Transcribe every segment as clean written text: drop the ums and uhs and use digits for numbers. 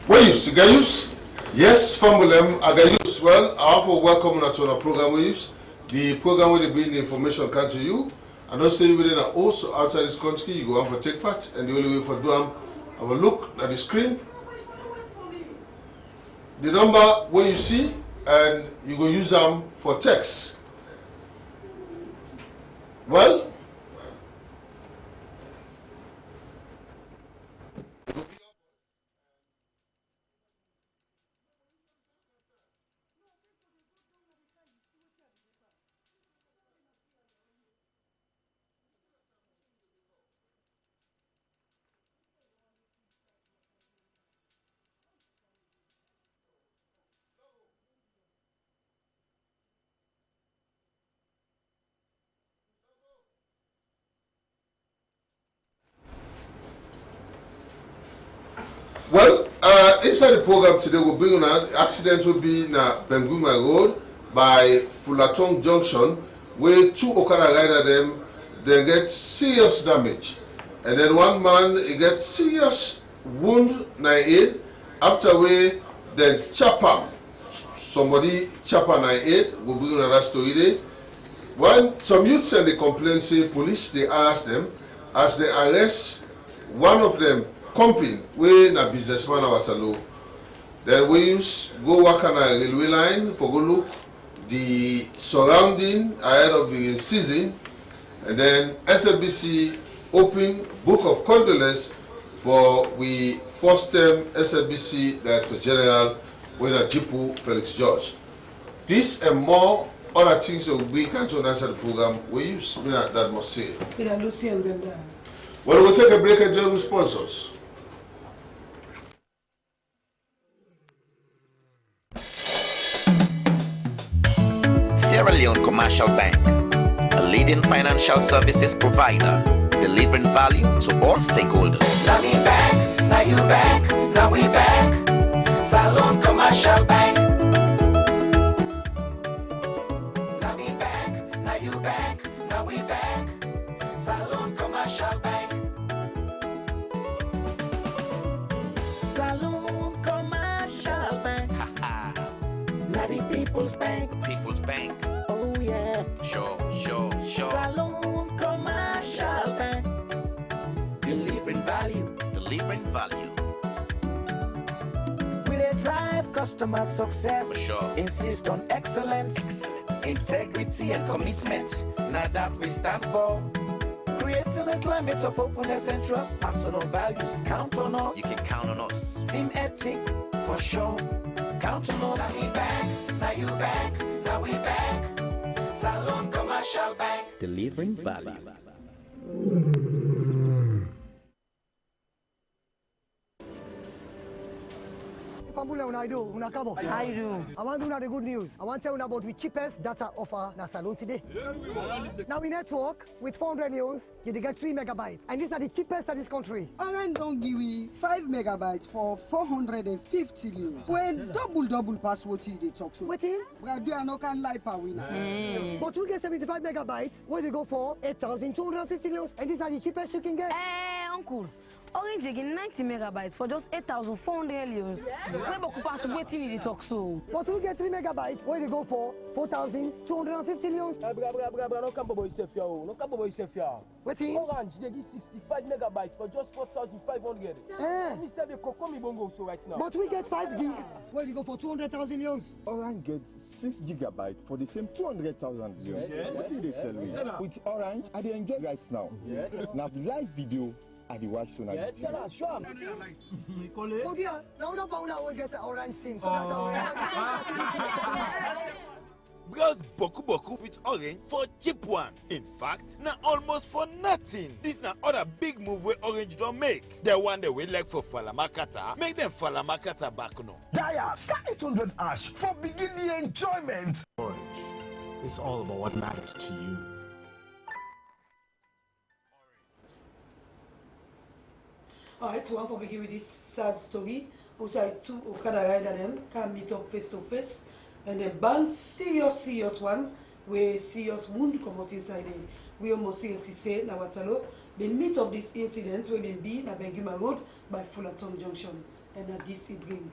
Wayus, Gayus? Yes, Famulem, Agayus. Well, I have to welcome you to our program, Wayus. The program will bring the information come to you. And don't say within a also outside this country, you go out for take part, and the only way for doing have a look at the screen. The number where you see, and you go use them for text. Well, inside the program today, we'll bring on an accident will be in Benguma Road by Fullerton Junction, where two Okada rider they get serious damage. And then one man he gets serious wound 98 after we then chopper. Somebody chopper 98, we'll bring on that story there. When some youths send the complaint, say police, they arrest them. As they arrest one of them, comping, we na businessman at Waterloo. Then we go work on a railway line for go look the surrounding ahead of the season, and then SLBC open book of condolence for we first term SLBC Director General Wena Jipu Felix George. This and more other things that we can't answer the program. We use that must say. Well, we'll take a break and join with sponsors. Sierra Leone Commercial Bank, a leading financial services provider, delivering value to all stakeholders. Now we back, now you back, now we back. Salon Commercial Bank. Now we back, now you back, now we back. Salon Commercial Bank. Salon Commercial Bank. Now the People's Bank. People's Bank. Oh yeah. Sure. Salon Commercial Bank. Delivering value. Delivering value. We dey drive customer success. For sure. Insist on excellence. Integrity and commitment. Now that we stand for. Creating a climate of openness and trust. Personal values. Count on us. You can count on us. Team ethic. For sure. Count on us. Now we back. Now you back. Now we back. Salon Commercial Bank. Delivering value. I do. I want to know the good news. I want to tell you about the cheapest data offer in Salon today. Now we network with 400 news, you get 3 megabytes. And these are the cheapest in this country. Orange don't give me 5 megabytes for 450 news. When double pass what they talk so. What in? But do no can lie per winner. But you get 75 megabytes, where you go for 8,250 news. And these are the cheapest you can get. Uncle. Orange again 90 megabytes for just 8,400 euros. Where you pass waiting in the talk so. But you get 3 megabytes, where you go for 4,250 euros. No come boy safe yo. No come boy safe yo. What in? Orange they give 65 megabytes for just 4,500. Me say they come me bongo so right now. But we get 5 gig, where you go for 200,000 euros. Orange gets 6 gigabytes for the same 200,000 euros. Yes. What did they tell me? With Orange, I dey enjoy right now. Yes. Now live video at the watch tonight. Yeah, tell us, sure. Oh dear, now the phone will get an orange SIM, so that's how Browse Boku with Orange for cheap one. In fact, now almost for nothing. This now other big move where Orange don't make. The one they will like for Falamakata, make them Falamakata back no. Dial star 800 ash for begin the enjoyment. Orange, it's all about what matters to you. Alright, so I'm going to begin with this sad story. Outside two Okada rider them can meet up face to face, and then bang serious one where serious wound come out inside them. We almost say Nawatalo. They meet up this incident where they be na Benguma Road by Fullerton Junction. and a DC bring.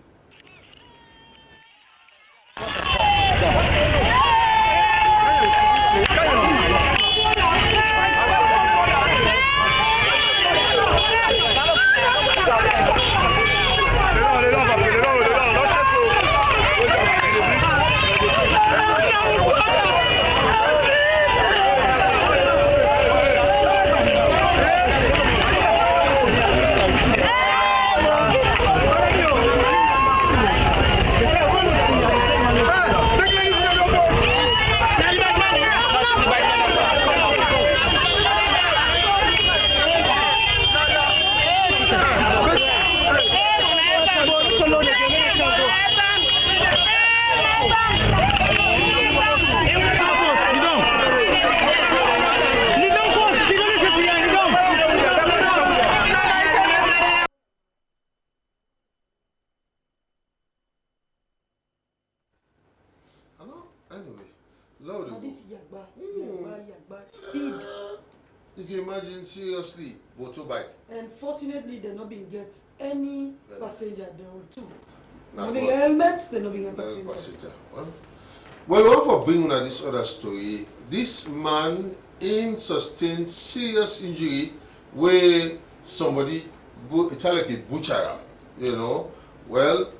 Speed. You can imagine, seriously, motorbike. And fortunately, they not been get any passenger there too. Nah, no big helmets, they not been get passenger. Well, one for bringing on this other story, this man sustained serious injury where somebody, it's like a butcher, you know. Well,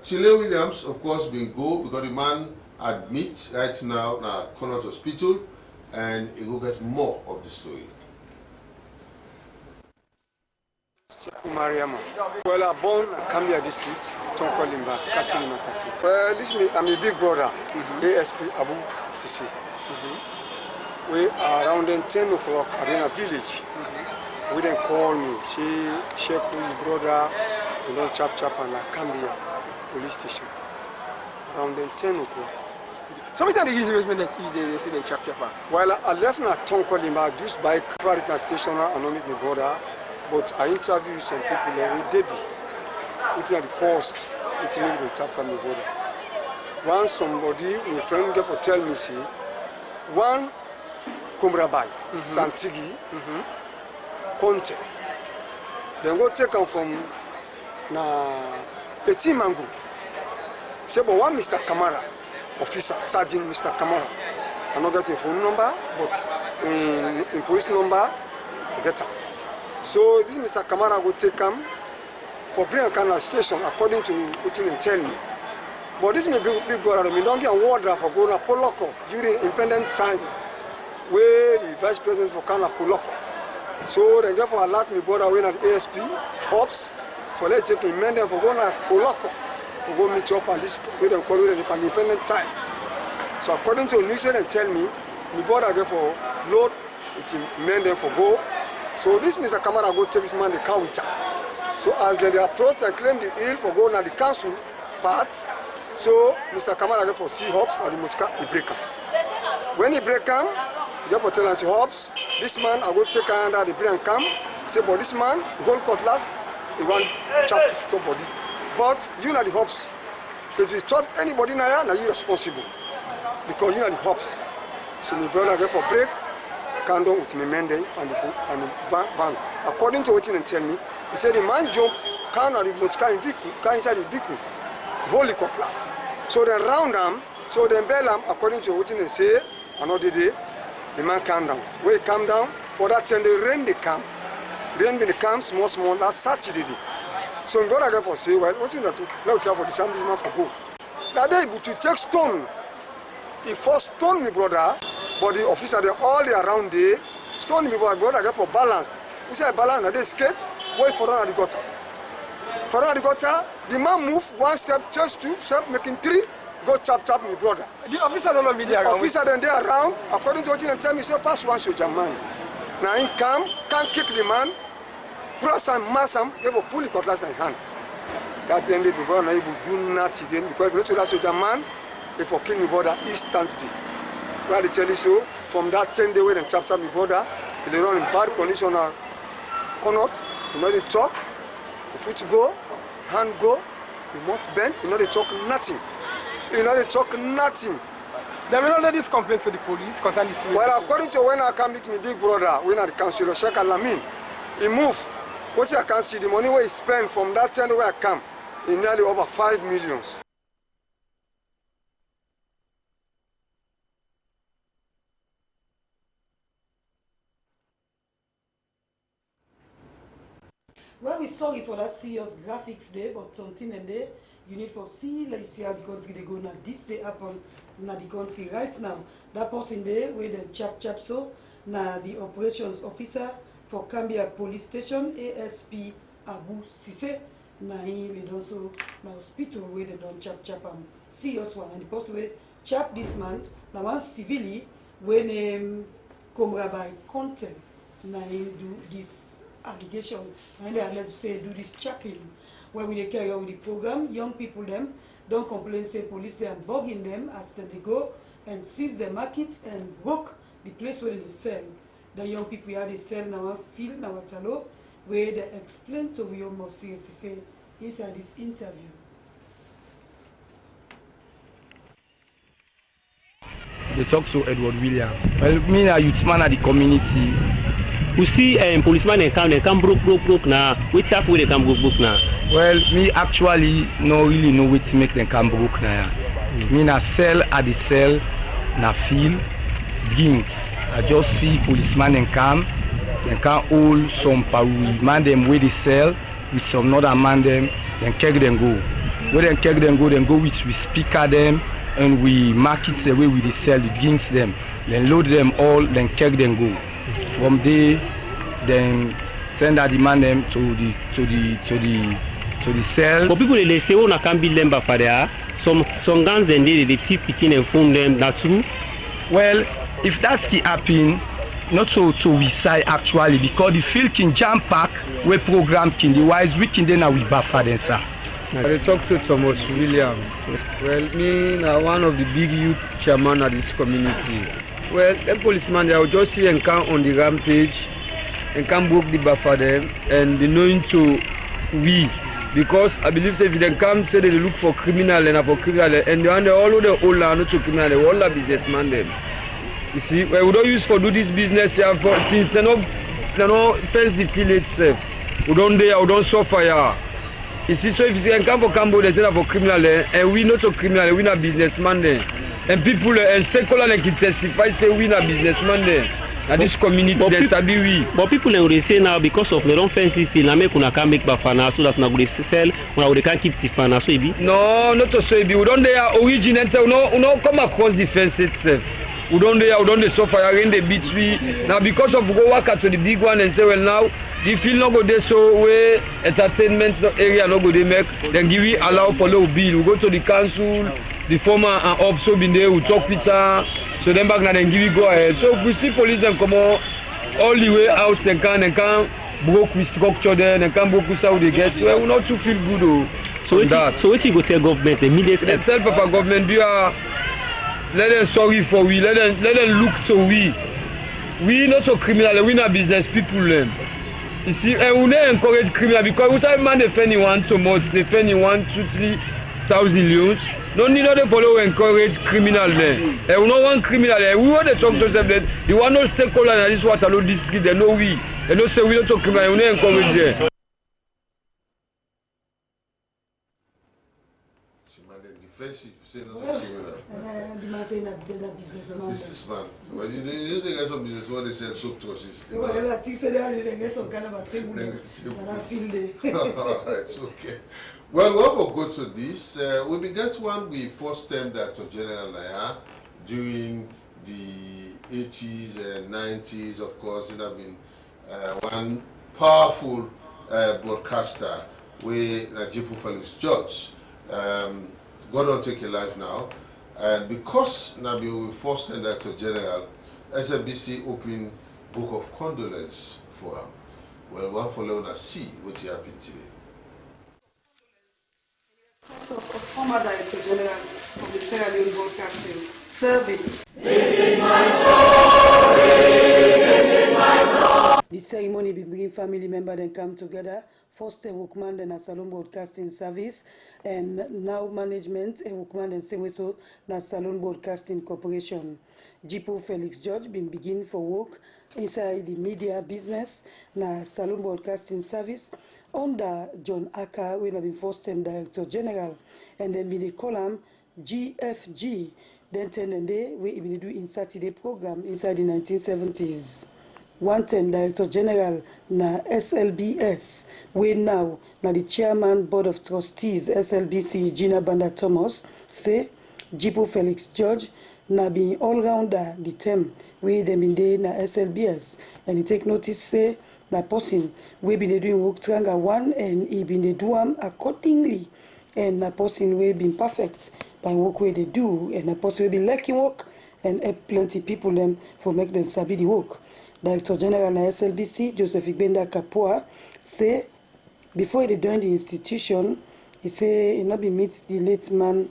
Chile Williams, of course, been go because the man admits right now at Connaught Hospital, and he will get more of the story. Mariama. Well, I'm born in Kambia district, Tonkolimba, Kasilima Katu. Well, I'm a big brother, ASP Abu Sisi. We are around 10 o'clock at a village. We then call me, Sheikh brother, you know, chap and Kambia police station. Around 10 o'clock. So what are the reasons that you did see the chap? Well, I left na Tonkolimba just by Clarita station and not meet my brother. But I interviewed some people and we did it. It's at the cost, it made them chapter my brother. Once somebody, my friend gave for tell me, see, one Kumrabai, Santigi, Conte. Then go take them from na Petit Mango. Say, but one Mr. Kamara, officer, Sergeant Mr. Kamara. I'm not getting phone number, but in police number, I get him. So this Mr. Kamara will take him for Briankana station according to what he tell me. But this may be big brother, me don't get a water for going to Poloko during independent time where the vice president for Kana Poloko. So they therefore alert me brother when at ASP Hops for let's take him men for going to Poloko for go meet up and this we don't call it an independent time. So according to news they tell me, my brother therefore load with him men there for go. So this Mr. Kamara go take this man the car with him. So as they approach and claim the ill for going at the council parts, so Mr. Kamara go for see Hobbs and the motorcar he break him. When he break him, he go for tell us Hobbs, this man I go take under the brain cam, say but this man, the whole cutlass, he want chop somebody. But you know the Hobbs. If you chop anybody now you're responsible. Because you know the Hobbs. So my brother go for break. Kando with me Monday and the van. According to what he tell me, he said the man jump can and the motorcar in vehicle, can inside the vehicle, holy cutlass. So then round them, so then bail them according to what he say, another day, the man calm down. When he calm down, for that time the rain they come. Rain when they come, small, that's Saturday. So I'm going to go for say, well, what's in that? Now tell for the same man for go. That day, but you take stone. He first stone me brother. But the officer, they all around there, stone me, brother, get for balance. We say balance, and they skates, wait for the gutter. For the gutter, the man move one step, just two step, making three, go chop me, brother. The officer don't know me there. Officer then they around, according to what he tell me, say pass one soldier man. Now he come, can't kick the man, press and mass him, they will pull the cutlass in hand. That then the brother will do nothing again, because if you don't to that soldier man, they for kill me brother instantly. Where they tell you so, from that 10 day when they chapter my brother, they run in bad condition or Connaught, you know they talk, the foot go, hand go, the mouth bend, you know they talk nothing. You know they talk nothing. They will not let this complaint to the police concerning this. Well, according to when I come meet my big brother, when I councillor Sheikh Alamin, he move. What I can see, the money where he spend from that 10 day where I come, in nearly over 5 million. Well, we're sorry for that serious graphics there, but something in there you need to see, like you see how the country they go now. This day happen now the country right now. That person there where them chap so now the operations officer for Cambia Police Station, ASP Abu Sise. Now he lead also now hospital where they don't chap serious one, and the person where chap this man now one civilly when come by content now he do this allegation and they are let's say do this chapping where we carry out the program. Young people them don't complain, say police they are bugging them as they go and seize the markets and broke the place where they sell. The young people here they sell now field now talo where they explain to we almost seriously say inside this interview. They talk to Edward Williams. Well, me a youth man at the community. We see policeman they come broke now. Which up where they come broke now? Well, me actually no really know what to make them come broke now. Me na sell at the cell, na field, drinks. I just see policeman and come hold some parui man them where they sell with some other man them, then keg them go. Where then keg them go with we speaker them and we market the way we sell the drinks them, then load them all, then keg them go. From there, then send that demand them to the cell. For people they say oh na can build them for there. Some guns then they keep picking and phone them. That's true. Well, if that's the happen, not so we say actually because the field can jam pack we program can the wise we can then we buffer them sir. I talk to Thomas Williams. Well, me now one of the big youth chairman of this community. Well, the policeman they will just see and come on the rampage and come broke the buffer them and they knowing to we because I believe if they come say they look for criminal and for criminal and they all the old not to criminal they all the businessman them. You see, well, we don't use for do this business here for since they no fence the field itself. We don't suffer here. You see, so if you can come for Cambo, they say for criminal and we not so criminal, we not businessman then. And people and stakeholders can testify say we not businessman then. And this community they sabi we. But people they say now because of they don't fence this field, now make una can make bafana so that na go dey sell, una we can keep tifana so it be. No, not to say be. We don't they originate, we no come across the fence itself. We don't they suffer in the beach we now because of go work to the big one and say well now the field no go there so we entertainment area no go they make then give we allow for low bill. We go to the council, the former and up so been there we talk with her. So then back now then give we go ahead. So if we see police them come all the way out and can broke with structure there and can broke with how they get. So we not to feel good though. So what you go tell government immediately? They tell Papa government be let them sorry for we, let them look to we. We not so criminal, we not business people them. You see, and we don't encourage criminal because we say man defend you want so much, defend you 1, 2, 3,000 euros. No need not follow encourage criminal then. And we don't want criminal there. We want to talk to them then. You want no stakeholder in this Waterloo district, they know we. They don't say we don't talk criminal, we don't encourage them. Defensive, say not to criminal. The man saying that they're not businessman. Businessman. But you say guys some businessman they sell soap torches. Well, I think they get some kind of a table and I feel there. It's okay. Well, we have to go to this. We began one we first term that to General Naya during the 80s and 90s. Of course, it have been one powerful broadcaster with Jipu Felix George. God don't take your life now. And because Nabi will first term that to General, SMBC open book of condolence for him. Well, one for Leona see what happened today. Former Director General of the Sierra Leone Broadcasting Service. This is my story. This is my story. The ceremony will bring family members and come together. First Workman and Salon Broadcasting Service, and now management Workman and Seweso na Salon Broadcasting Corporation. Jipo Felix George been begin for work inside the media business na Salon Broadcasting Service under John Acker, when I been first-time Director General, and then we call him GFG. Then 10 and day, we even do in Saturday program inside the 1970s. 110 Director General na SLBS, we now na the Chairman Board of Trustees SLBC Gina Banda Thomas say Jipo Felix George na being all-rounder the term we dem in day na SLBS, and he take notice say na person we been doing work tranga one and he been do am accordingly, and na person we been perfect by work where they do, and a person will be liking work and help plenty people them for make them sabi the work. Director General na SLBC, Joseph Igbenda Kapua, say before he joined the institution, he say he not be meet the late man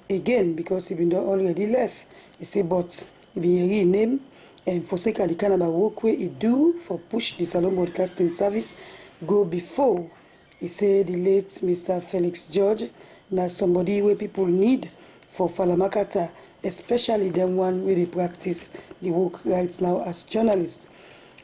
again because he been already left. He say but he been renamed and for sake of the kind of work where he do for push the Salone Broadcasting Service go before. He say the late Mr. Felix George na somebody where people need for Falamakata, especially them one where they practice the work right now as journalists.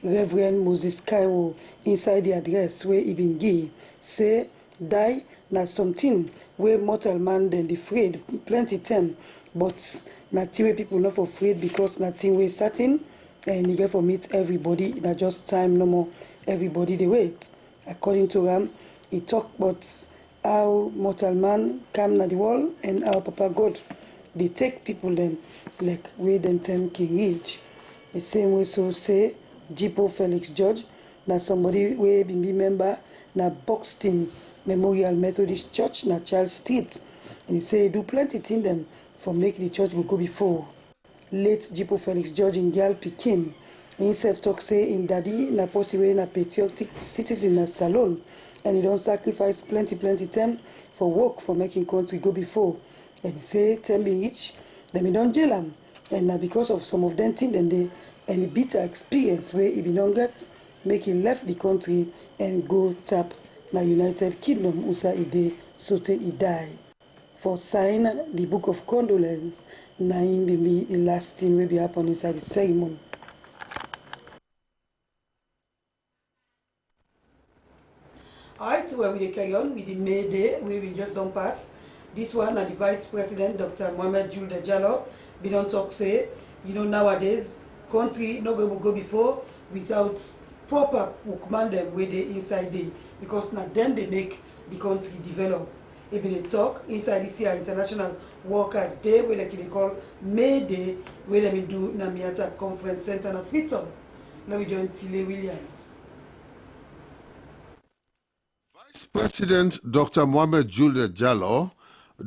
Reverend Moses Kaiwo, inside the address where he been give, say die na something where mortal man then afraid plenty time, but nothing where people not afraid because nothing way certain, and you get for meet everybody, not just time no more, everybody they wait. According to Ram, he talk about how mortal man come na the wall and how Papa God they take people them like where them time can reach. The same way so say Jipo Felix George na somebody where been be member na Buxton Memorial Methodist Church na Charles Street, and he say do plenty thing them for make the church go before. Late Jipo Felix George in Gyal Pikin himself talk say in daddy na possible na patriotic citizen na Salone, and he don't sacrifice plenty time for work for making country go before. And he say time be rich, then he don't jail him, and now because of some of them thing then they and the bitter experience where he don't get, make him left the country and go tap na United Kingdom usa ide sote he die. For sign the book of condolence, na him be the last thing will be happen inside the ceremony. Alright, where we carry on with the May Day, where we just don't pass. This one, the Vice President, Dr. Mohamed Julde Jallow, we don't talk say, nowadays, country no go before without proper workman them where they inside day, because now then they make the country develop. If they talk inside this year International Workers Day, where they call May Day, where they do Namiata Conference Center na Freetown. Now we join Tile Williams. Vice President Dr. Mohamed Julde Jallow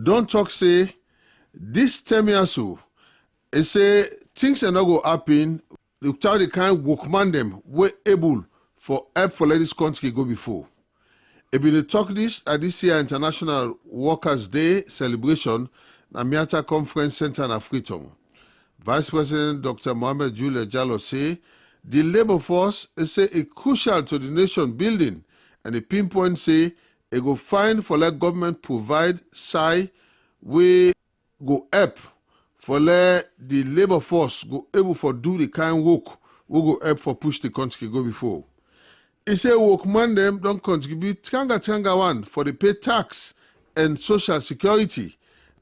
don't talk say this Temiasu and say things are not going to happen without the kind of workman them were able for help for let this country go before. If we talk this at this year International Workers Day celebration at Miata Conference Center in Freetown. Vice President Dr. Mohamed Julde Jallow say the labor force is say a crucial to the nation building, and the pinpoint say it go find for let government provide side we go help for let the labor force go able for do the kind of work we go help for push the country go before. He say workman them don't contribute tanga one for the pay tax and social security,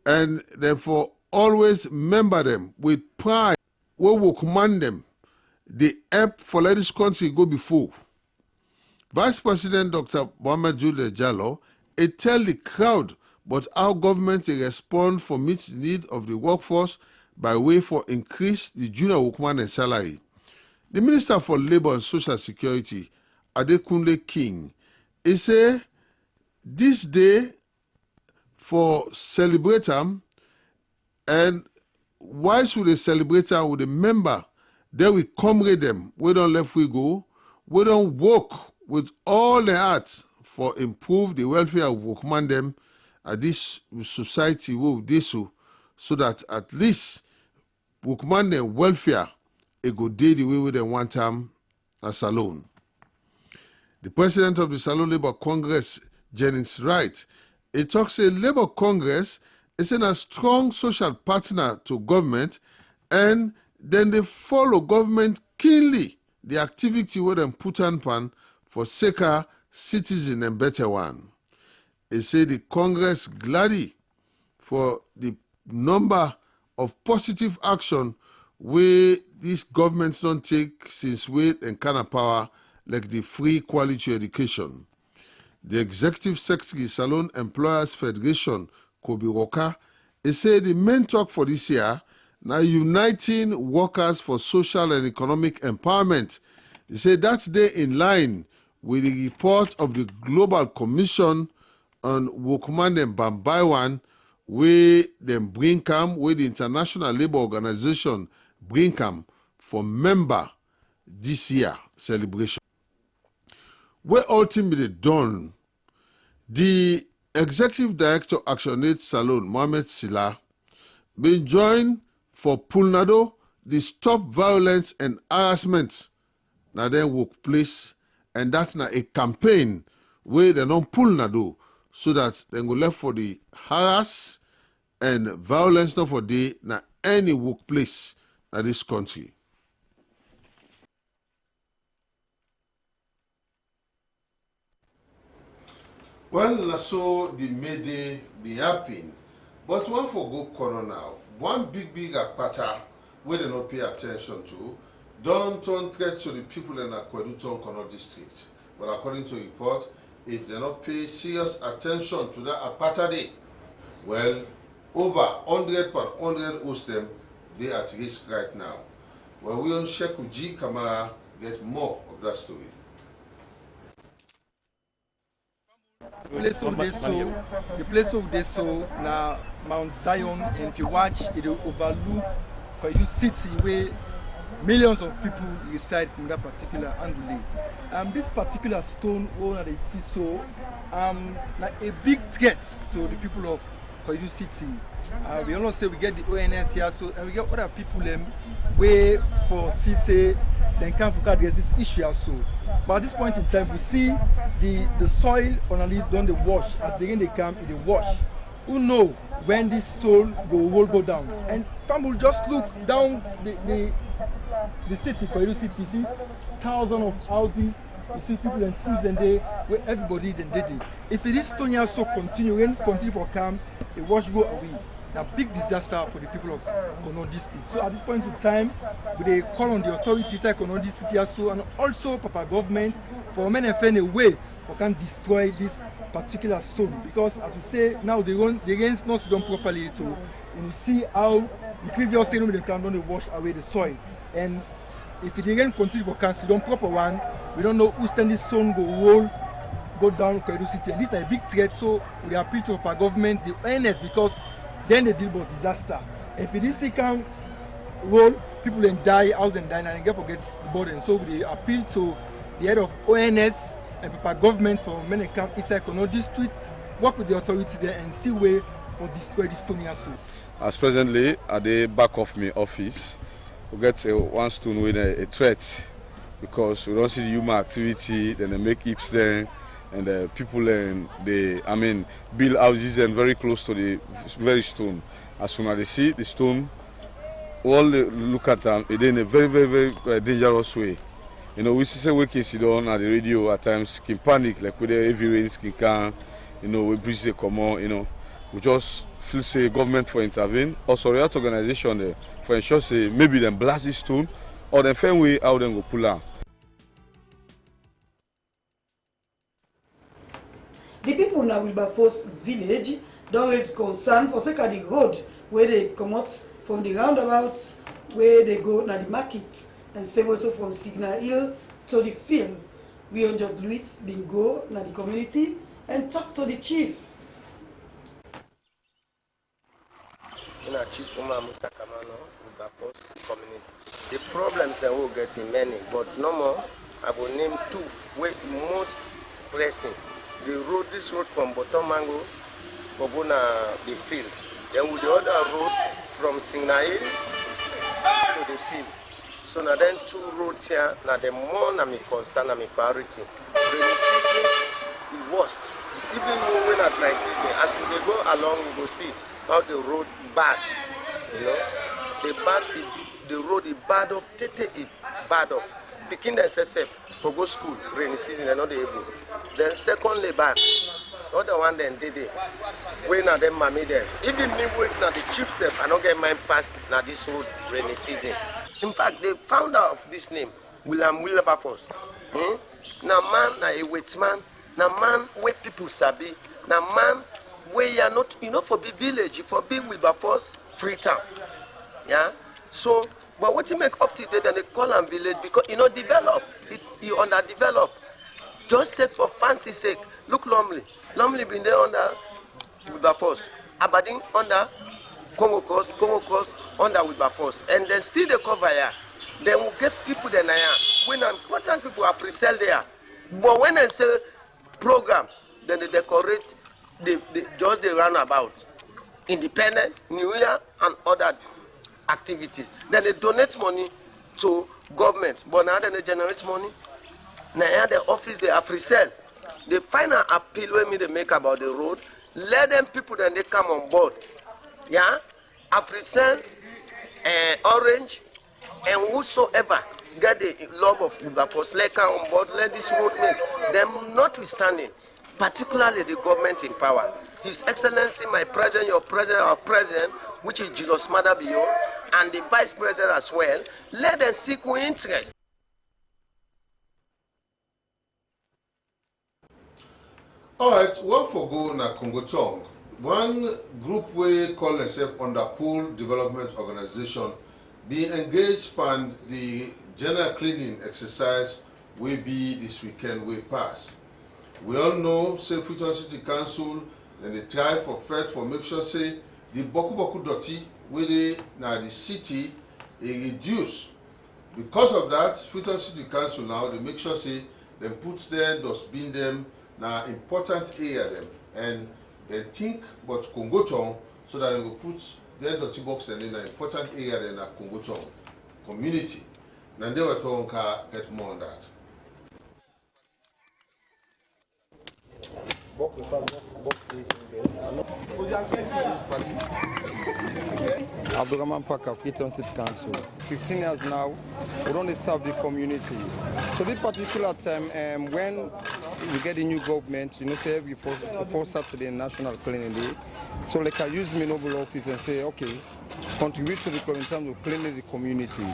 and therefore always member them with pride we workman them the help for let this country go before. Vice President Dr. Mohamed Julde Jallow tell the crowd but how government respond for meet the need of the workforce by way for increase the junior workman and salary. The Minister for Labour and Social Security, Adekunle King, he say this day for celebrate them, and why should they celebrate them with a member? Then we comrade them, we don't let we go, we don't work with all their hearts for improve the welfare of workman them at this society will this so that at least workman them welfare it go day the way with them one time as Salone. The president of the Salone Labour Congress, Jennings Wright, he talks a Labour Congress is a strong social partner to government, and then they follow government keenly the activity where them put on pan for sake citizen and better one. He said the Congress gladly for the number of positive action where these governments don't take since weight and kind of power, like the free quality education. The Executive Secretary, Salon Employers Federation, Kobe Roka, he said the main talk for this year now uniting workers for social and economic empowerment. He said that's there in line with the report of the Global Commission on Workman and Bambaiwan, where them bring come, where the International Labour Organization bring come for member this year celebration. Where ultimately done, the Executive Director ActionAid Salon, Mohamed Silla, been joined for Pulnado, the Stop Violence and Harassment na their workplace, and that's na a campaign where they don't Pulnado so that they go left for the harass and violence not for the na any workplace in this country. Well, so the Mayday be happening, but one for go corner now. One big apata where they not pay attention to, don't turn threats to the people in Akweduton Kono district. But according to report, if they not pay serious attention to that apata day, well, over 100 per 100 host them, they at risk right now. Well, we on Sheku G. Kamara get more of that story. The place of this so now Mount Zion, and if you watch it will overlook Koidu city where millions of people reside from that particular angle. This particular stone that they see so like a big threat to the people of Koidu city. We all say we get the ONS here, so and we get other people where for CC then can't address this issue also. But at this point in time, we see the soil only done the wash. As the rain they come, it wash. Who know when this stone will go down? And family just look down the city, Koidu city. You see thousands of houses. You see people in schools and they where everybody then did it. If this stone also continue for come, the wash go away. A big disaster for the people of Kono district. So at this point in time, we call on the authorities like Kono district also, and also Papa government for men and find a way we can destroy this particular stone, because as we say now the rains not done properly too, and you see how the previous year they can wash away the soil, and if the rain continue for can done proper one, we don't know who stand this stone go down Koidu city, and this is a big threat. So we appeal to Papa government, the ONS, because then they deal with disaster. If it is can roll, people then die, house and die, and they forget the burden. So we appeal to the head of ONS and Papa government for many camp inside Kono district, work with the authority there and see way for destroy this stone also. As presently at the back of my office, we get one stone with a threat because we don't see the human activity, then they make heaps there. And people they build houses and very close to the very stone. As soon as they see the stone, all they look at them, it's in a very, very, very dangerous way. You know, we see we can see on the radio at times, can panic, like with the heavy rains, can, we breeze they come on, we just feel say government for intervene, also the organization there for ensure say maybe them blast this stone, or the find way how them go pull out. The people now Wilberforce village don't raise concern for sake of the road where they come out from the roundabout where they go to the market, and same also from Signal Hill to the field. We on Judge Louis been go to the community and talk to the chief. Chief Umar Musa Kamano, Wilberforce community. The problems that we're getting many, but no more. I will name two where most pressing. This road from Botomango for Bona the field. Then with the other road from Signal to the field. So now then two roads here, now the more na me concern and me priority. The worst. Even though when at night season, as we go along, we go see how the road bad. the road is bad off, bad off. Picking the SSF for go school, rainy season, they're not able. Then secondly back, other one then did it. When are them mammy then? Even me wait now the chief step, I don't get mine past now this road rainy season. In fact, they found out of this name, William Wilberforce. Now man, now a wait man, now man where people sabi, now man where you are not, for big village, for big Wilberforce, Freetown. Yeah? So, but what you make up to date, then they call them village because develop. You underdevelop. Just take for fancy sake. Look Lumley. Lumley been there under Wilberforce. Aberdeen under Congo Coast under Wilberforce. And then still they cover here. Then we'll get people there now. When important people are pre-sell there. But when they say program, then they decorate just the roundabout. Independent, New Year, and other activities. Then they donate money to government, but now then they generate money. Now the office they are pre-sell. The final appeal when they make about the road, let them people then they come on board. Yeah? Pre-sell, Orange, and whosoever get the love of Wilberforce, let come on board, let this road make. Them notwithstanding, particularly the government in power. His Excellency, my president, your president, our president, which is Julius Maada Bio, and the vice president as well, let them seek interest. All right, one for go na Congo Chong. One group we call themselves Underpool Development Organization be engaged in the general cleaning exercise will be this weekend we pass. We all know, say Freetown City Council, and they try for make sure say the boku dirty where now the city reduce. Because of that, Freetown City Council now they make sure say they put them, dustbin them now important area them, and they think about Congo Chong so that they will put their dirty box in an important area in the Congo Chong community. Now they were talking get more on that. Abdurrahman Paka, Freetown City Council. 15 years now, we don't serve the community. So this particular time, when we get a new government, say every fourth Saturday National Cleaning Day, so like I use my noble office and say, okay, contribute to the in terms of cleaning the community.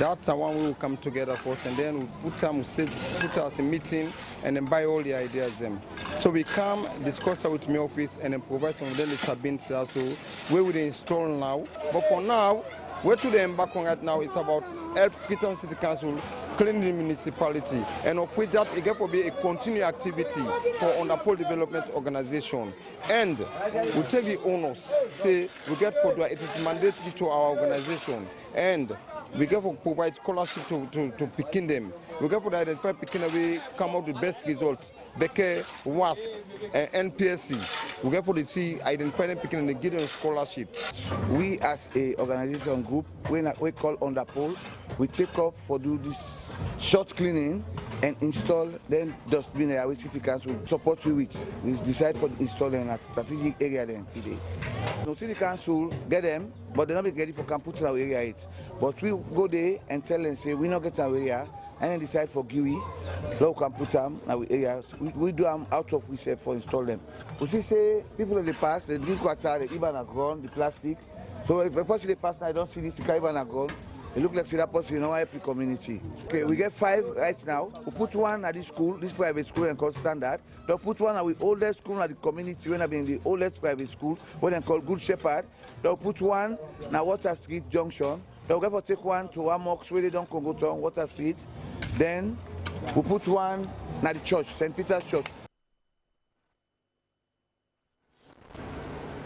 That's the one we will come together first, and then we put us a meeting and then buy all the ideas them. So we come discuss with my office and then provide some of them the cabins also where we install now. But for now, where to the embark on right now is about help Freetown City Council clean the municipality, and of which that it will be a continued activity for Underpool Development Organization. And we take the honors, say we get for it is mandatory to our organization, and we get for provide scholarship to picking them. We get for identify picking we come out with best results. Beke, WASC, NPSC. We get for the see identify them picking and they give them scholarship. We as a organization group, we call Underpool, we take up for do this short cleaning and install then dustbin area with City Council support you with. We decide for installing a strategic area then today. So City Council get them, but they not be ready for put in our area it. But we go there and tell them say we not get our area and then decide for GUI, so we can put them in our areas. We do them out of we say for install them. We see say people in the past they drink water, they even a ground, the plastic. So if a person they pass now I don't see this to carry even a ground. It looks like that person in our happy community. Okay, we get 5 right now. We put one at this school, this private school and called Standard. They'll put one at the oldest school at the community when I've been in the oldest private school, when they call Good Shepherd. They'll put one at Water Street Junction. They'll go for take one to Amox where they don't Congo Town, Water Street. Then we put one at the church, St. Peter's Church.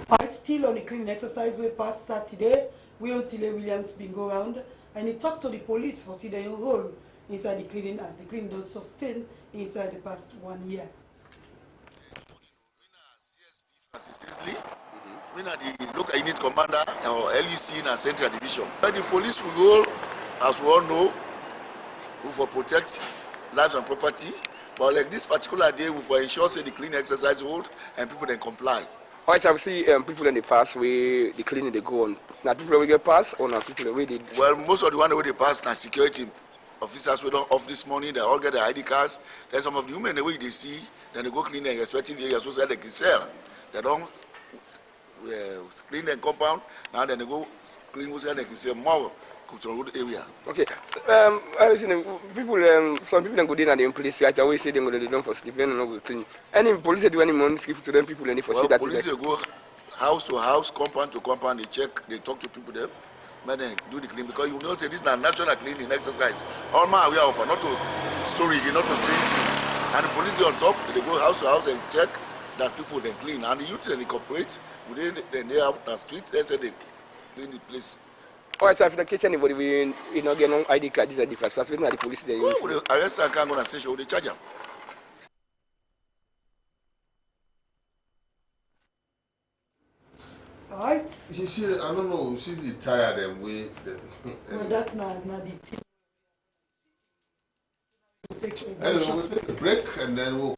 Alright, still on the cleaning exercise we passed Saturday, we until Williams been go around and he talked to the police for see their role inside the cleaning as the cleaning does sustain inside the past 1 year. We are the local unit commander or LUC in our central division. But the police will role, as we all know, for protect lives and property. But like this particular day, we for ensure say the cleaning exercise hold and people then comply. Alright, I see people in the past where the cleaning they go on. Now people will get pass or now people where they. Well, most of the one where they pass now security officers we don't off this morning. They all get their ID cards. Then some of the women the way they see, then they go clean their respective areas so that they can sell. They don't clean their compound. Now then they go clean so they can sell more cultural road area. Okay. I was people. Some people go in and the police. I always say they go they don't for sleep. They don't go clean. Any police do any money skip to them people any for see that. Police they go house to house, compound to compound. They check. They talk to people there. But then do the clean because you know say this is a natural cleaning exercise. All man we are offer not to story, not to strange. And the police on top. They go house to house and check that people then clean. And the youth and the corporate, then they have the street. They say they clean the place. Oh, it's after the kitchen. Anybody we not get no ID card. This is the first person at the police. They arrest and can't go to the station. They charge them. Alright. She, I don't know. She's tired and we. Well, that's not the thing. Anyway, we'll take a break and then we'll.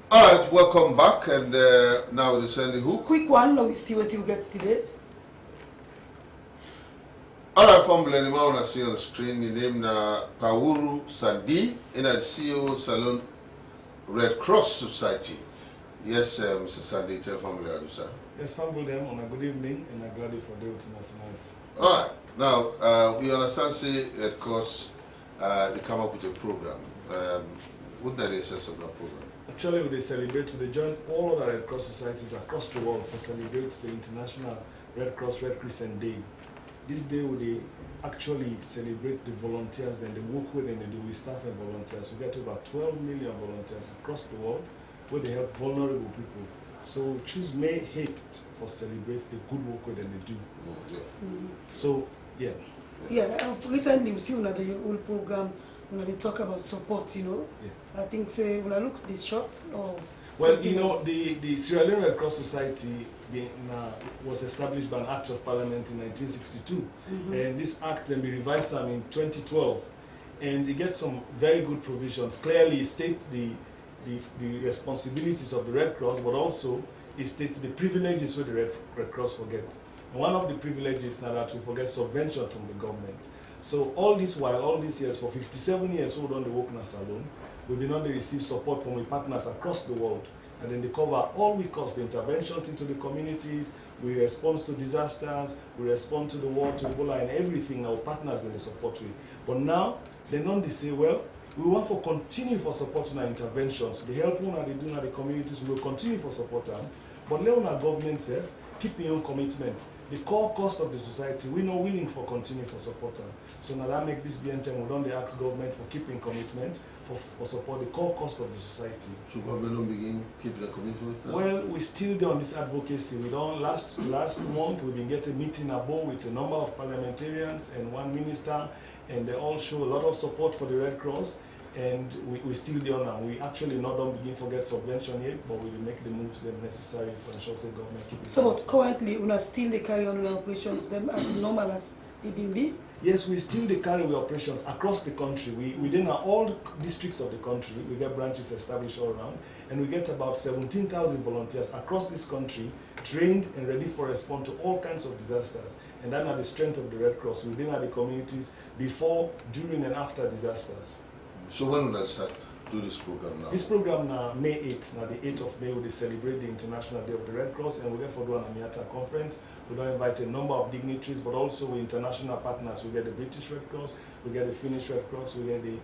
Alright, welcome back, and now the Sandy Hook. Quick one, now we see what you get today. Alright, from Blenima, I see on the screen the name na Pawuru Sandi, in the CEO Salon Red Cross Society. Yes, Mr. Sandi, tell family how do sir. Yes, family them on a good evening, and I'm glad for the tonight. Alright, now we understand say Red Cross they come up with a program. What that is of that program? Actually, they celebrate, they join all other Red Cross societies across the world to celebrate the International Red Cross Red Crescent Day. This day, they actually celebrate the volunteers, then they work with and they do with staff and volunteers. We get about 12 million volunteers across the world where they help vulnerable people. So choose May 8th for celebrate the good work that they do. So, yeah. Yeah, recently you see the whole program when they talk about support, you know. Yeah. I think say when I look at this shot or well, you know, the Sierra Leone Red Cross Society was established by an Act of Parliament in 1962, and this act then be revised in 2012, and it gets some very good provisions. Clearly, it states the responsibilities of the Red Cross, but also it states the privileges where the Red Cross forget. And one of the privileges now that we forget subvention from the government. So all this while, all these years, for 57 years, we done the work in Salon, we've been able to receive support from our partners across the world. And then they cover all we cost, the interventions into the communities, we respond to disasters, we respond to the war, to Ebola, and everything our partners that they support with. But now, they don't say, well, we want to continue for support in our interventions. The help they do in the communities, we will continue for support them. But let our government say, keep your own commitment. The core cost of the society, we're not willing for continue for support them. So now that make this BNTM, we don't ask government for keeping commitment, for support the core cost of the society. So government don't begin keep the commitment? Well, we still do on this advocacy. We don't last month we've been getting a meeting above with a number of parliamentarians and one minister, and they all show a lot of support for the Red Cross. And we still do now. We actually not don't begin to get subvention yet, but we will make the moves that necessary for ensure the government keep it. So but currently we still they carry on with operations them as normal as they been be? Yes, we still they carry with operations across the country. Within all districts of the country, we get branches established all around, and we get about 17,000 volunteers across this country, trained and ready for respond to all kinds of disasters. And that are the strength of the Red Cross within the communities before, during, and after disasters. So when will I start do this program now? This program now, May 8th, now the 8th of May, we celebrate the International Day of the Red Cross, and we therefore do an Amiata conference. We don't invite a number of dignitaries, but also with international partners. We get the British Red Cross, we get the Finnish Red Cross, we get the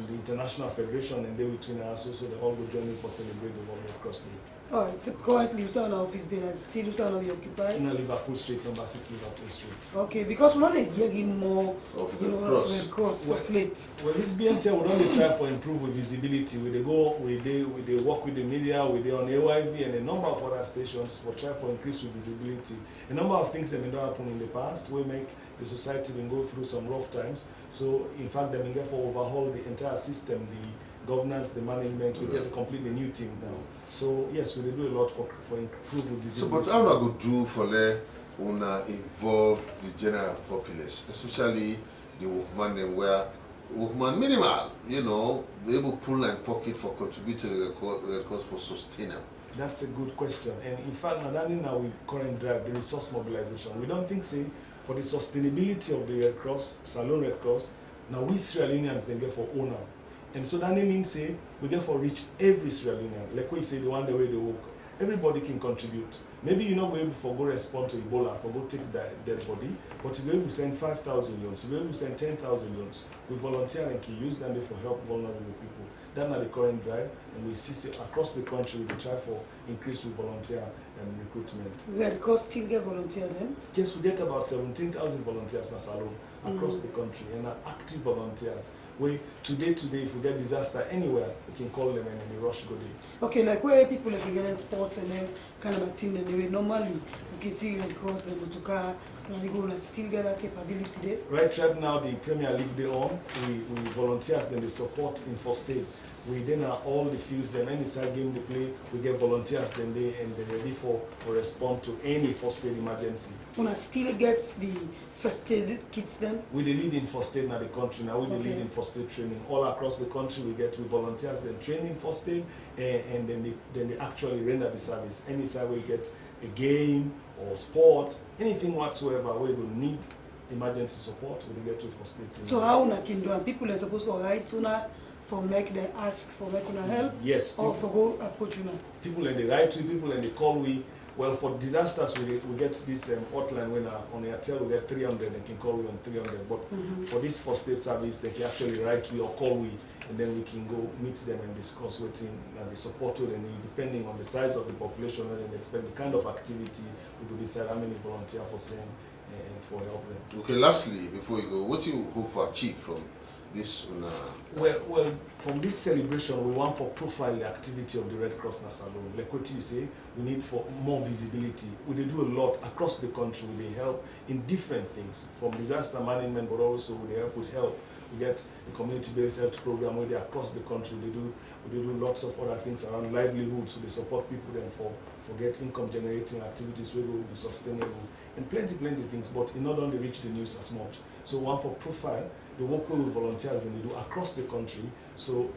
International Federation, and they between us, so they all go join in for celebrate the World Red Cross Day. Oh, it's currently you sound office there and still you sound be occupied. In Liverpool Street, number 6 Liverpool Street. Okay, because we're not getting more of Red Cross of late. Well, this BNT would only try for improve with visibility. We they go, we they work with the media, we they on AYV and a number of other stations for try for increase with visibility. A number of things that have happened in the past will make the society been go through some rough times. So in fact, they will therefore overhaul the entire system, the governance, the management. We get a completely new team now. So yes, we do a lot for improving visibility. So, but how do I go do for the involve the general populace, especially the workman them where workman minimal, you know, be able to pull and pocket for contributing to the Red Cross for sustainable. That's a good question. And in fact, now we current drive the resource mobilization. We don't think for the sustainability of the Red Cross, Salone Red Cross, now we Sierra Leoneans then get for owner. And so that means we get for reach every Sierra Leonean. Like we say, the one the way they work. Everybody can contribute. Maybe you're not going to go respond to Ebola, for go take that dead body, but you're going to send 5,000 loans, you're going to send 10,000 loans. We volunteer and can use them for help vulnerable people. That's not the current drive, and we see across the country we try for increase with volunteer and recruitment. Red Cross still get volunteer then? Yes, we get about 17,000 volunteers in Salone across the country, and are active volunteers. Today, if we get disaster anywhere, we can call them and they rush go there. Okay, like where people like get in sports and then kind of a team that they normally you can see Red Cross, they go to car, and they go and still get that capability there. Right now, the Premier League they on, we volunteers, then they support in first aid. We then are all the fields, then any side game they play, we get volunteers, then they're ready for respond to any first aid emergency. When I still get the first aid kits then? We the lead in first aid in the country now, we the lead in first aid training. All across the country we get with volunteers, then training first aid, and then they actually render the service. Any side we get a game or sport, anything whatsoever where we need emergency support, we get to first aid. So how una can do, and people are supposed to write una for make them ask for make una help? Yes. Or for go approach una? People in the right to people in the call we. Well, for disasters, we get this hotline when on Airtel we get 300, they can call we on 300. But for this first aid service, they can actually write we or call we, and then we can go meet them and discuss what the support they need, depending on the size of the population and they expect the kind of activity. We will decide how many volunteers for same and for help them. Okay, lastly, before you go, what do you hope for achieve from this? Well, from this celebration, we want for profile the activity of the Red Cross in Salone. Like what you say, we need for more visibility. We do a lot across the country. They help in different things, from disaster management, but also they help with health. We get a community-based health program where they across the country. We do lots of other things around livelihoods. So they support people then for get income-generating activities where they will be sustainable and plenty things. But it not only reach the news as much. So one for profile. They work with volunteers than they do across the country. So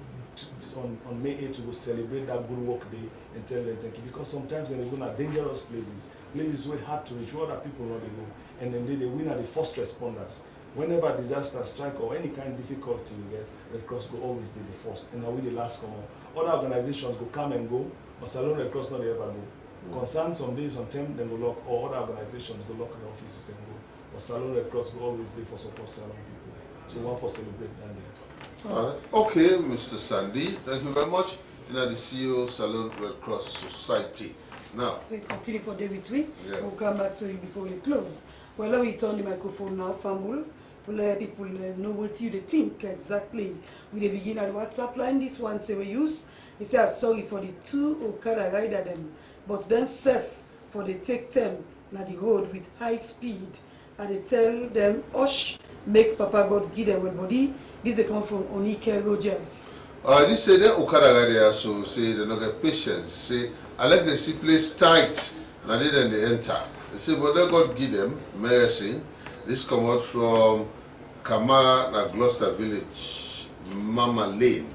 on May 8th, we will celebrate that good work day and tell them thank you. Because sometimes they go to dangerous places where hard to reach, where other people know they go. And then they win at the first responders. Whenever disaster strike or any kind of difficulty we get, Red Cross will always be the first. And now we the last come on. Other organizations go come and go, but Salone Red Cross not ever go. Concern some days on time, then go lock, or other organizations go lock the offices and go. But Salone Red Cross will always there for support Salone people. So one for celebrating that. Okay, Mr. Sandy, thank you very much. You know, the CEO of Salone Red Cross Society. Now, so we continue for David Wee. We'll come back to you before we close. Well, let me turn the microphone now, Fambul. We'll let people know what you think exactly. We begin at the WhatsApp line. This one say we use. He said, sorry for the 2 Okada rider them, but then safe for the take them na the road with high speed. And they tell them, Osh, make Papa God give them well body. This they come from Onike Rogers. This say that Okada rider so say they not get patience. Say I like the see place tight. Now then they enter. They say but let God give them mercy. This come out from Kama na Gloucester Village, Mama Lane.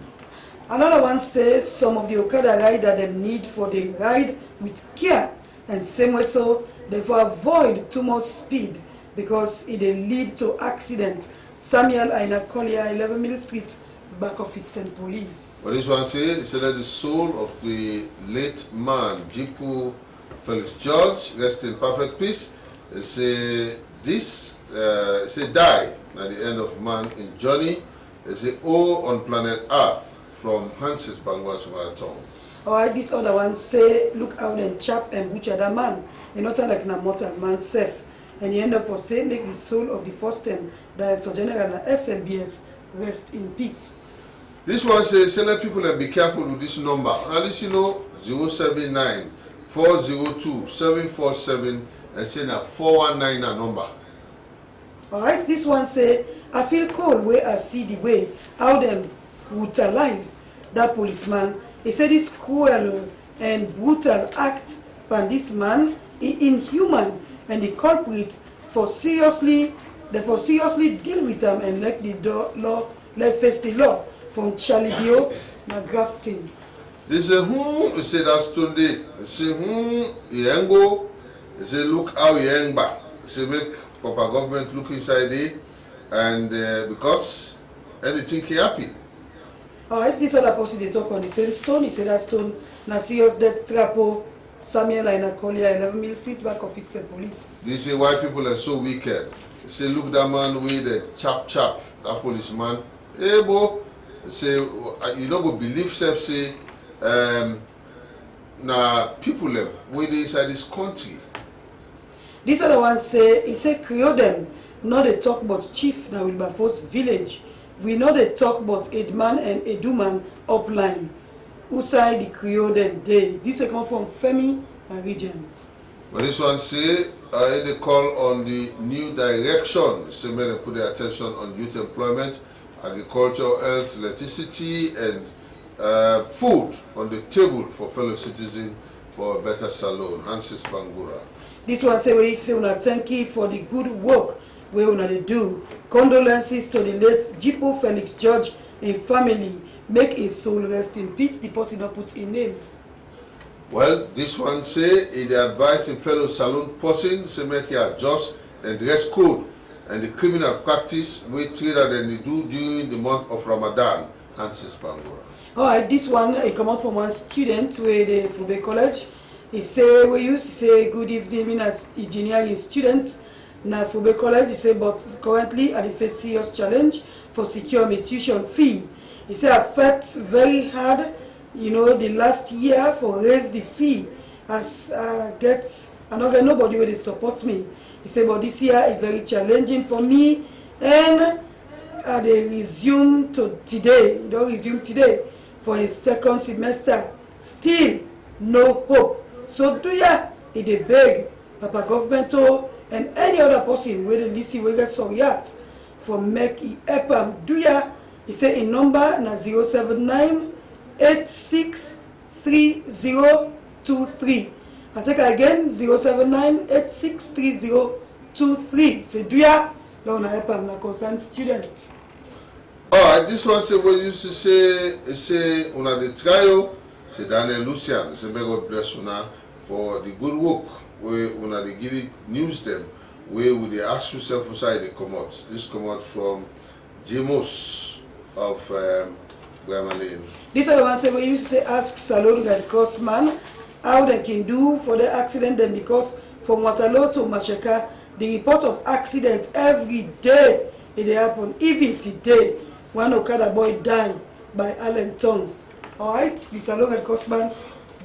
Another one says some of the Okada rider them need for the ride with care, and same way so they for avoid too much speed because it will lead to accident. Samuel Aina Collier, 11 Mill Street, back of Eastern Police. Well, this one says that the soul of the late man, Jipu Felix George, rest in perfect peace. They say this, say die at the end of man in journey. They say all on planet Earth from Hansis Bangwas Marathon. Alright, this other one say, look out and chap and butcher that man. And not like na mortal man self. And he end up for say, make the soul of the first time Director General na SLBS rest in peace. This one says, say let people be careful with this number. Now this you know 079 402 747 and say na 419 a number. Alright, this one say, I feel cold where I see the way how them brutalize that policeman. He said this cruel and brutal act by this man is inhuman, and the culprit for seriously deal with them and let face the law from Charlie Dio na grafting. They say they say that's Tunde. They say Yengo. They say look how Yengba. They say make proper government look inside it, and because anything can happen. It's this other person they talk on the same stone. He said that stone na serious death trapo Samuel and Akolia 11 mil seat back of fiscal police. They say why people are so wicked. They say look that man with the chap that policeman. Hey bo, they say you don't go believe self say na people them where they inside this country. This other one say he say Creole them not they talk about chief na Wilberforce village. We know they talk about Edman and Eduman upline. Outside the Creole them day. This come from Femi and Regents. But this one say they call on the new direction. They say men put their attention on youth employment, agriculture, health, electricity, and food on the table for fellow citizens for a better salon. Hansis Bangura. This one say we say una thank you for the good work we una dey do. Condolences to the late Jipo Felix George and family. Make his soul rest in peace. The person not put in name. Well, this one say he advise in fellow salon person say make he adjust the dress code and the criminal practice we trader than they do during the month of Ramadan. Hansis Bangura. Alright, this one he come out from one student where the Fube College. He say we used to say good evening me as engineering students na Fube College. He say but currently I face serious challenge for secure my tuition fee. He say I fought very hard, you know, the last year for raise the fee as I don't get nobody where they support me. He say but this year is very challenging for me and they resume to today. You don't resume today for his second semester. Still no hope. So do ya he dey beg Papa government and any other person where they listen where get so react for make it help do ya. He say in number na 079-863023. I take again 079-863023. Say do ya now na help na concerned students. Alright, this one say what used to say una the trial. Say Daniel Lucian, say may God bless una for the good work where una they give it news them where would they ask yourself inside they come out. This come out from Jemos of Guamalin. This other one say we used to say ask Salon Red Cross man how they can do for the accident then because from Waterloo to Mashaka the report of accidents every day it happen. Even today one Okada boy died by Allen Tong. Alright, the Salon Red Cross man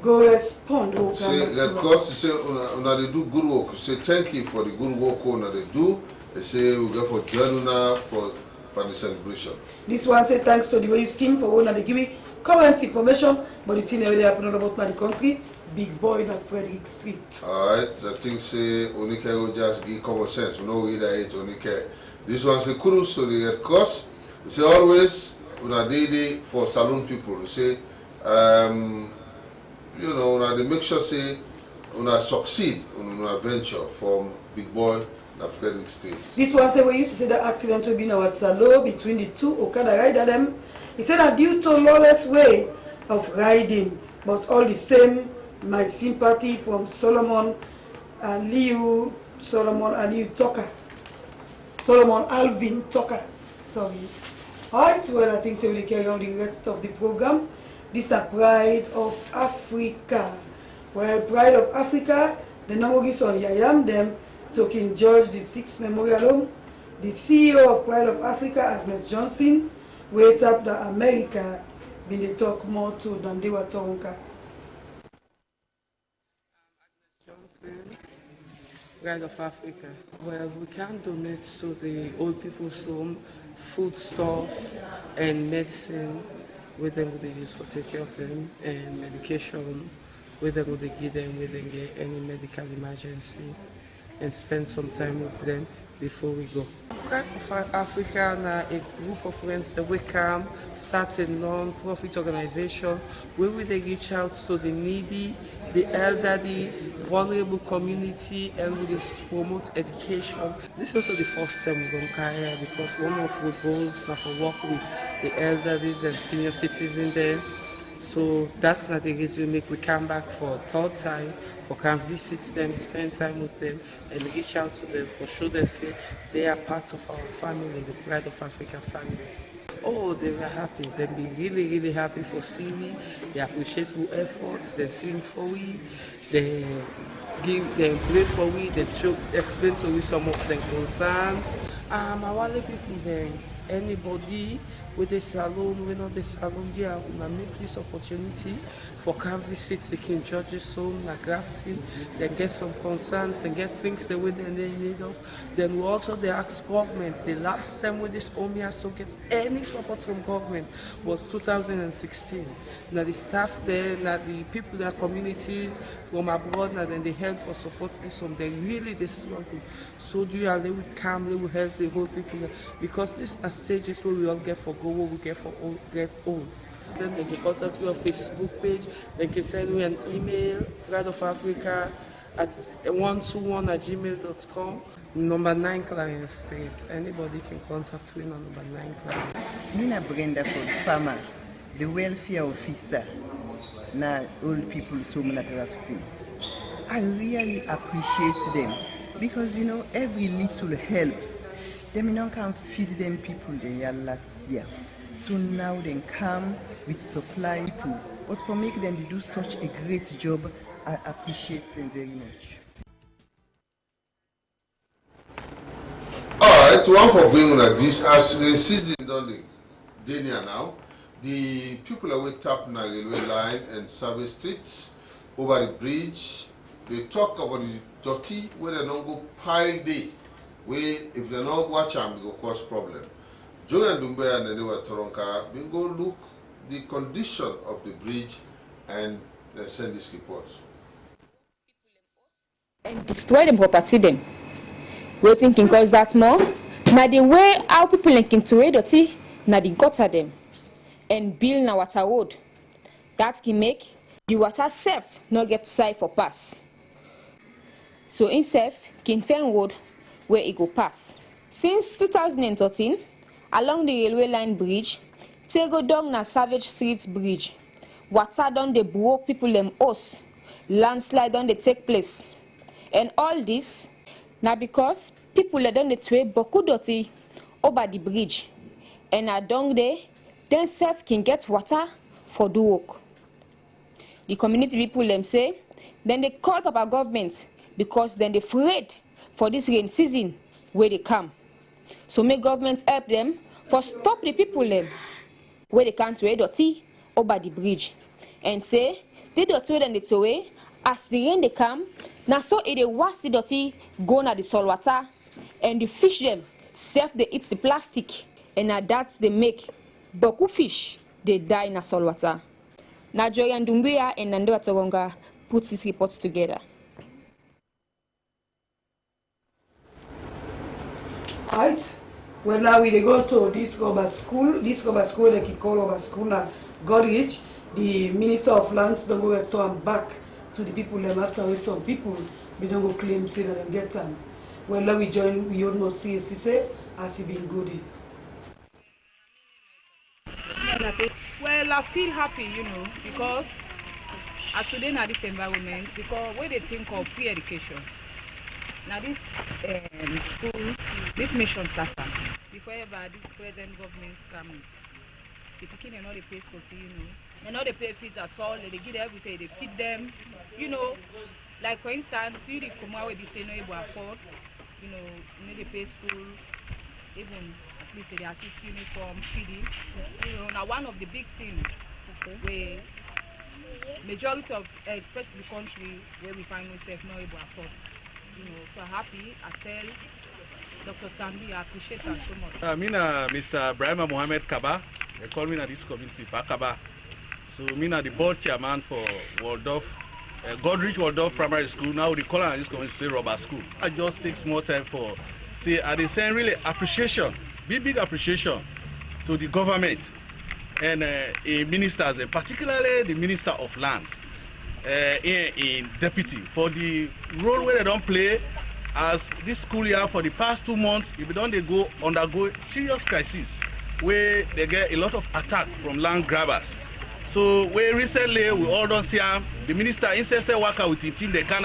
go respond. Say Red Cross say una they do good work. Say thank you for the good work una they do. They say we go for journal for the celebration. This one say thanks to the way you team for one they give me current information, but the thing already happened all about the country. Big boy in Frederick Street. Alright, I think say Onike will just give common sense. We know either it Onike. This one say kudos to the Red Cross. They say always una day for saloon people. They say you know una they make sure say una succeed on una venture from Big Boy na Frederick Street. This one say we used to say the accident will be in our Salo between the two Okada rider them. He said that due to lawless way of riding, but all the same my sympathy from Solomon Alvin Tucker. Sorry. Alright, well I think so we'll carry on the rest of the program. This is Pride of Africa. Well, Pride of Africa, the Nangogis on Yayam them talking George the 6th Memorial Home. The CEO of Pride of Africa, Agnes Johnson, wait up the America been they talk more to than they were talking. Jackson, Guide of Africa. Well, we can donate to the old people's home, foodstuff and medicine where they would use for take care of them, and medication where they would give them when they get any medical emergency, and spend some time with them before we go. Guide of Africa na a group of friends that we come start a non-profit organization where we they reach out to the needy, the elderly, vulnerable community, and we promote education. This is also the first time we're going to carry because one of our goals now for work with the elderly and senior citizens there. So that's not the reason we come back for a third time, for come visit them, spend time with them, and reach out to them for show them say they are part of our family, the Pride of Africa family. Oh, they were happy. They be really, really happy for seeing me. They appreciate our efforts. They sing for we. They pray for we. They explain to we some of their concerns. Our people there. Anybody with a salon, we know the salon there, we make this opportunity for come visit the King George's home, na grafting, then get some concerns, then get things the way they need of. Then we also they ask government. The last time with this Omia so get any support from government was 2016. Now the staff there, now the people in the communities from abroad, now then they help for support this home. They really they struggle. So do you they will come, they will help the whole people there. Because this are stages where we all get for go, where we get for all get own. Then they can contact your Facebook page, they can send me an email, Pride of Africa at 121@gmail.com. Number 9 Client Street. Anybody can contact me on number 9 Client. Nina Brenda for farmer, the welfare officer, na old people so many grafting. I really appreciate them because you know every little helps. Them you can feed them people there last year. So now they come with supply people. But for making them to do such a great job, I appreciate them very much. Alright, one for being like this. As the season done the now, the people are with tap na railway line and service streets over the bridge. They talk about the dirty where they don't go pile day. Where if they not watch them, it will cause problem. Joe and Dumbe and Nenewa Toronka, we go look the condition of the bridge and they send this report. And destroy the property them. We thinking cause that more. Now the way our people linking to dirty, now the gutter them and build na water road. That can make the water safe, not get side for pass. So in safe, can find road where it go pass. Since 2013, along the railway line bridge, they go down na Savage Street Bridge. Water down the broke people them house. Landslide down they take place. And all this, now because people down the tray boku dirty over the bridge. And down there, then self can get water for do work. The community people them say, then they call Papa government because then they afraid for this rain season where they come. So may government help them for stop the people them where they can't wear dirty over the bridge. And say, they dirty then they throw away, as the rain they come, now so it they wash the dirty, go na the salt water, and the fish them, self they eat the plastic, and now that they make boku fish, they die in the salt water. Now Joy and Dumbuya and Nandoa Toronga put these reports together. Right. Well, now we go to this Goba school. This Goba school, they can call over school now. Godrich, the Minister of Lands, don't go restore them back to the people them after with some people, we don't go claim say that they get them. Well, now we join, we almost see CSC as he been good. Well, I feel happy, you know, because as today in this environment, because when they think of free education, now this school, this mission started before ever this present government come. The people are not the pay for fee, you know. They're not the pay fees at all. They give everything. They feed them, you know. Like for instance, you the come out with this, you know, able to afford, you know, they pay school, even at least they assist uniform, feeding. You know, now one of the big things where majority of, especially the country where we find ourselves not able to afford. You know, so happy, I tell Dr. Sambi, I appreciate her so much. I mean, Mr. Brahima Mohammed Kaba, they call me in this community, Kaba. So, I mean, the board chairman for Waldorf, Godrich Waldorf Primary School. Now, they call it this community, say Robert School. I just take more time for, say, I say really appreciation, big appreciation to the government and ministers, and particularly the Minister of Lands, in deputy, for the role where they don't play as this school year for the past 2 months. If they don't, they undergo serious crisis where they get a lot of attack from land grabbers. So where recently we all don't see the minister instead of working with the team they come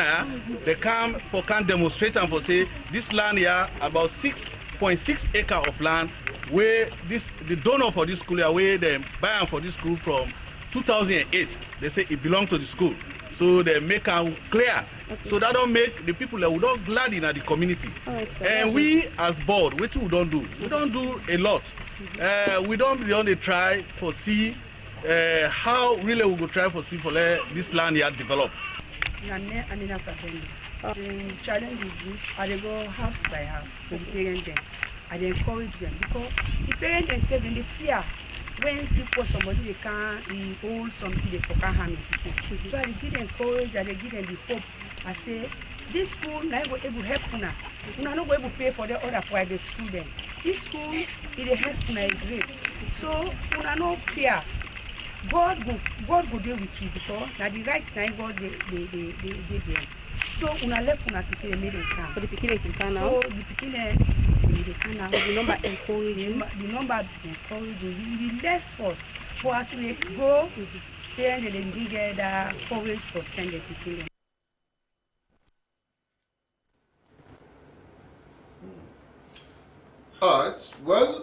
demonstrate and for say this land here about 6.6 acres of land where the donor for this school here where they buy for this school from 2008. They say it belongs to the school. So they make them clear. Okay. So that don't make the people that we don't glad in the community. And we as board, what we don't do? We don't do a lot. We don't try for see how really we go try for see for this land here develop. The challenge is this, I go house by house to the parents them. I encourage them because the parents themselves in the fear when people somebody they can't hold something they can't harm it. So I give them courage and I give them the hope. I say this school now will able to help una. Una not able to pay for the other private students. This school it helps una a great. So una no fear. God go deal with you because now the right time God they there. So una left una to say made can. So the pikin can now. So the pikin they can now. The number encouraging. The number encouraging. The less for us to go. Then they bring the courage for send the pikin. All right. Well,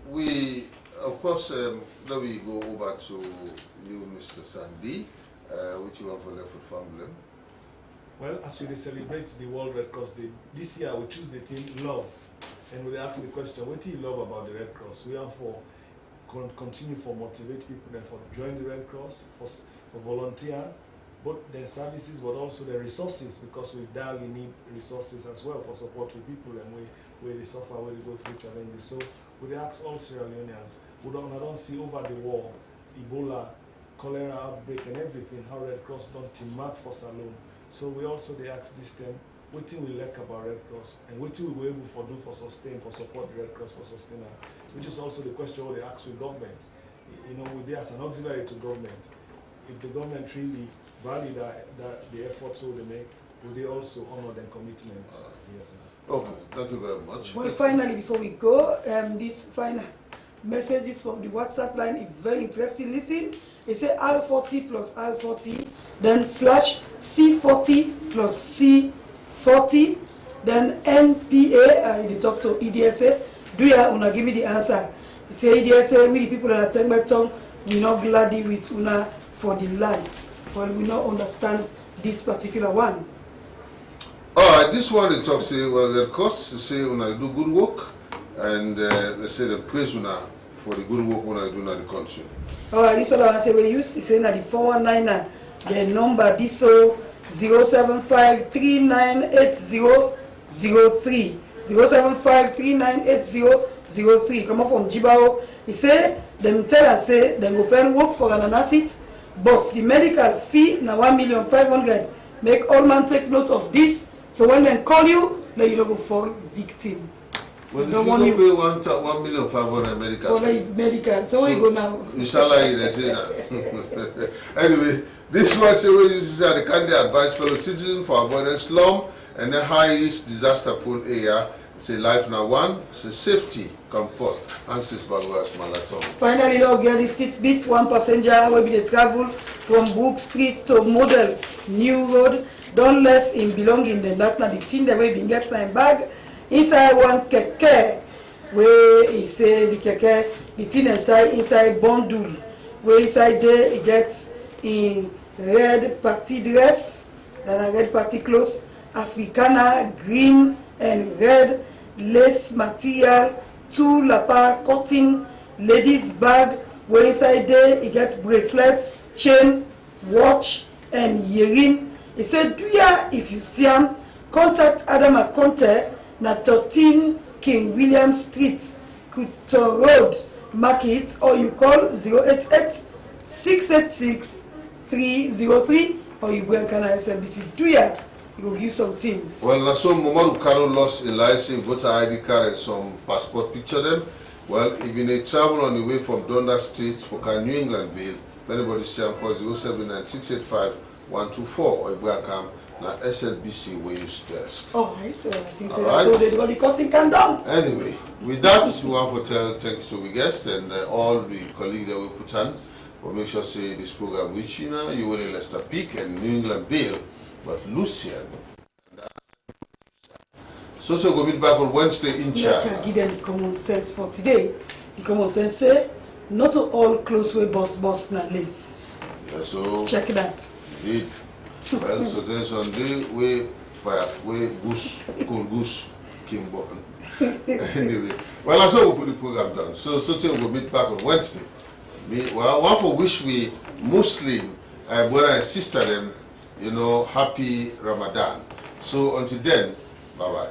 we of course let me go over to you, Mr. Sandy, which you have for left with family. Well, as we celebrate the World Red Cross Day, this year we choose the theme love. And we ask the question, what do you love about the Red Cross? We are for continue for motivate people and for join the Red Cross, for volunteer, both their services but also the resources, because we badly need resources as well for support to people and where they suffer, where they go through challenges. So we ask all Sierra Leoneans, we don't see over the war, Ebola, cholera outbreak and everything, how Red Cross don't team up for Salone. So we also they ask this time, what do we like about Red Cross and what do we able to do for sustain, for support the Red Cross for sustain, which is also the question what they ask with government. You know, we as an auxiliary to government. If the government really value the efforts they make, will they also honor their commitment? Yes, sir. Okay, thank you very much. Well, finally, before we go, this final messages from the WhatsApp line is very interesting. Listen, it says R40 plus R40, then slash C40 plus C40, then NPA, the talk to EDSA. Do you wanna give me the answer? It say EDSA, we the people that take my tongue, we not glad with una for the light. Well, we not understand this particular one. Alright, this one they talk say, well, the cost, they say una do good work, and they say they praise una for the good work una do in the country. Alright, this one I say we use is saying that the 419 the number this so 075398003 075398003 come up from Jibao. He say them tell us say them go find work for an acid, but the medical fee na 1,500,000. Make all man take note of this. So when they call you, then you don't go fall victim. Well, you don't want to pay 1,500,000 medical. For like medical, so we go now. Inshallah, they say that. Anyway, this one say we use the kindly advice fellow citizens for avoiding slum and the highest disaster-prone area. Say life now one, say safety come first. Answers by West Marathon. Finally, now get this tidbit. One passenger will be the travel from Brook Street to Model New Road. Don't let him belong in the not the thing that we been get my bag. Inside one keke, where he say the keke, the thing inside bundle. Where inside there he gets in red party dress, then a red party clothes, Africana, green and red lace material, 2 lapa cotton, ladies bag. Where inside there he gets bracelets, chain, watch and hearing. He said, do ya, if you see him, contact Adam Akonte na 13 King William Street, Kuto Road, Market, or you call 088-686-303, or you go and can SMBC. Do ya, you will give something. Well, na so Momadou Kano lost a license, voter ID card, and some passport picture them. Well, if you need travel on the way from Dundas Street for New Englandville, if anybody say I'm call 079-685-124, or if we come na SLBC where you desk. Oh, right. I think so. Right. So they got the cutting can down. Anyway, with that, we want to tell thanks to the guests and all the colleagues that we put on for make sure say this program which you know you will in Leicester Peak and New Englandville, but Lucian. So go meet back on Wednesday in Let China. me give them the common sense for today. The common sense say, not all close way boss na lace. Yeah, so check that. Indeed. Well, so there's on the way fire, way goose, cool goose, King Button. Anyway, well, that's how we put the program down. So we'll meet back on Wednesday. Well, one for wish we Muslim brother and sister them, you know, happy Ramadan. So until then, bye bye.